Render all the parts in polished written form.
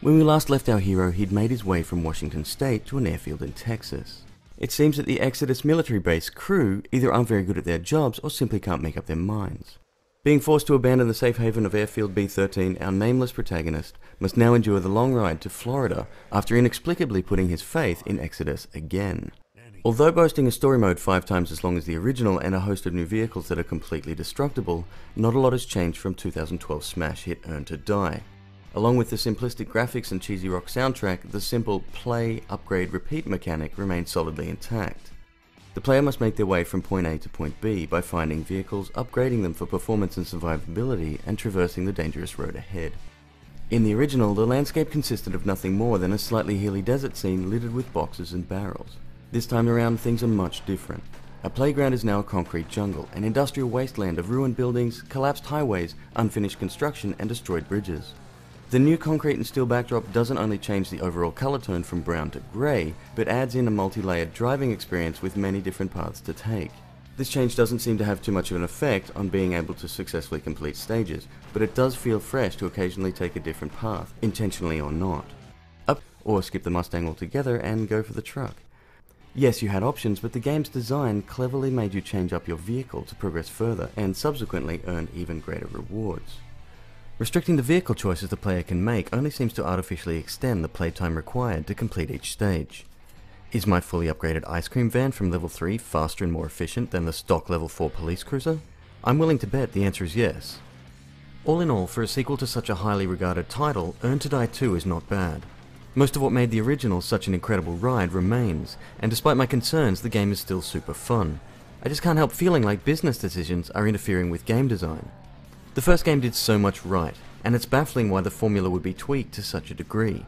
When we last left our hero, he'd made his way from Washington State to an airfield in Texas. It seems that the Exodus military base crew either aren't very good at their jobs or simply can't make up their minds. Being forced to abandon the safe haven of Airfield B-13, our nameless protagonist must now endure the long ride to Florida after inexplicably putting his faith in Exodus again. Although boasting a story mode 5 times as long as the original and a host of new vehicles that are completely destructible, not a lot has changed from 2012 smash hit Earn to Die. Along with the simplistic graphics and cheesy rock soundtrack, the simple play, upgrade, repeat mechanic remains solidly intact. The player must make their way from point A to point B by finding vehicles, upgrading them for performance and survivability, and traversing the dangerous road ahead. In the original, the landscape consisted of nothing more than a slightly hilly desert scene littered with boxes and barrels. This time around, things are much different. Our playground is now a concrete jungle, an industrial wasteland of ruined buildings, collapsed highways, unfinished construction, and destroyed bridges. The new concrete and steel backdrop doesn't only change the overall color tone from brown to grey, but adds in a multi-layered driving experience with many different paths to take. This change doesn't seem to have too much of an effect on being able to successfully complete stages, but it does feel fresh to occasionally take a different path, intentionally or not. Up or skip the Mustang altogether and go for the truck. Yes, you had options, but the game's design cleverly made you change up your vehicle to progress further and subsequently earn even greater rewards. Restricting the vehicle choices the player can make only seems to artificially extend the playtime required to complete each stage. Is my fully upgraded ice cream van from level 3 faster and more efficient than the stock level 4 police cruiser? I'm willing to bet the answer is yes. All in all, for a sequel to such a highly regarded title, Earn to Die 2 is not bad. Most of what made the original such an incredible ride remains, and despite my concerns, the game is still super fun. I just can't help feeling like business decisions are interfering with game design. The first game did so much right, and it's baffling why the formula would be tweaked to such a degree.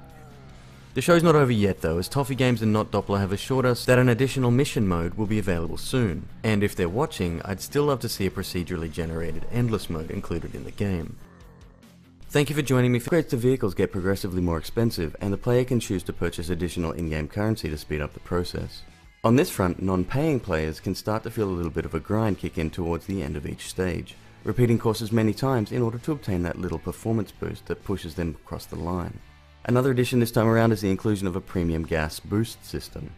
The show's not over yet though, as Toffee Games and Not Doppler have assured us that an additional mission mode will be available soon, and if they're watching, I'd still love to see a procedurally generated endless mode included in the game. Thank you for joining me. Upgrades to vehicles get progressively more expensive, and the player can choose to purchase additional in-game currency to speed up the process. On this front, non-paying players can start to feel a little bit of a grind kick in towards the end of each stage, repeating courses many times in order to obtain that little performance boost that pushes them across the line. Another addition this time around is the inclusion of a premium gas boost system.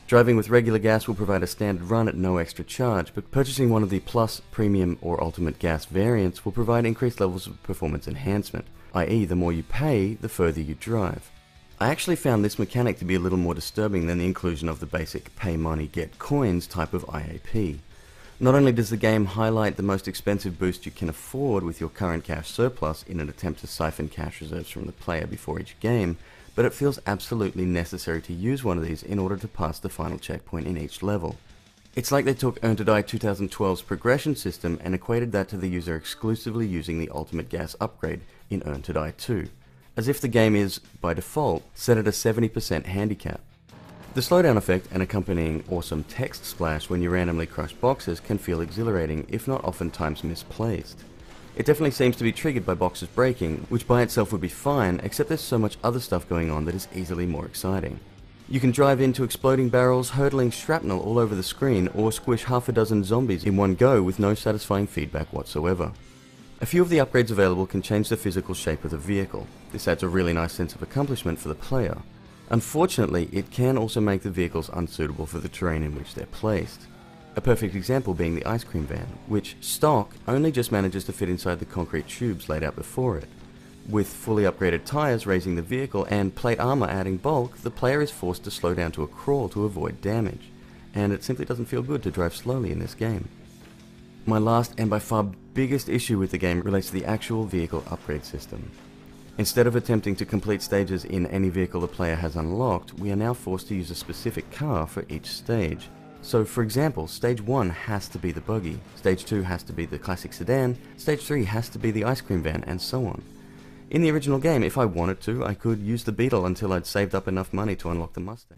Driving with regular gas will provide a standard run at no extra charge, but purchasing one of the Plus, Premium or Ultimate gas variants will provide increased levels of performance enhancement, i.e. the more you pay, the further you drive. I actually found this mechanic to be a little more disturbing than the inclusion of the basic pay money get coins type of IAP. Not only does the game highlight the most expensive boost you can afford with your current cash surplus in an attempt to siphon cash reserves from the player before each game, but it feels absolutely necessary to use one of these in order to pass the final checkpoint in each level. It's like they took Earn to Die 2012's progression system and equated that to the user exclusively using the Ultimate Gas upgrade in Earn to Die 2, as if the game is, by default, set at a 70% handicap. The slowdown effect and accompanying awesome text splash when you randomly crush boxes can feel exhilarating, if not oftentimes misplaced. It definitely seems to be triggered by boxes breaking, which by itself would be fine, except there's so much other stuff going on that is easily more exciting. You can drive into exploding barrels, hurtling shrapnel all over the screen, or squish half a dozen zombies in one go with no satisfying feedback whatsoever. A few of the upgrades available can change the physical shape of the vehicle. This adds a really nice sense of accomplishment for the player. Unfortunately, it can also make the vehicles unsuitable for the terrain in which they're placed. A perfect example being the ice cream van, which, stock, only just manages to fit inside the concrete tubes laid out before it. With fully upgraded tyres raising the vehicle and plate armour adding bulk, the player is forced to slow down to a crawl to avoid damage, and it simply doesn't feel good to drive slowly in this game. My last and by far biggest issue with the game relates to the actual vehicle upgrade system. Instead of attempting to complete stages in any vehicle the player has unlocked, we are now forced to use a specific car for each stage. So for example, stage 1 has to be the buggy, stage 2 has to be the classic sedan, stage 3 has to be the ice cream van, and so on. In the original game, if I wanted to, I could use the Beetle until I'd saved up enough money to unlock the Mustang.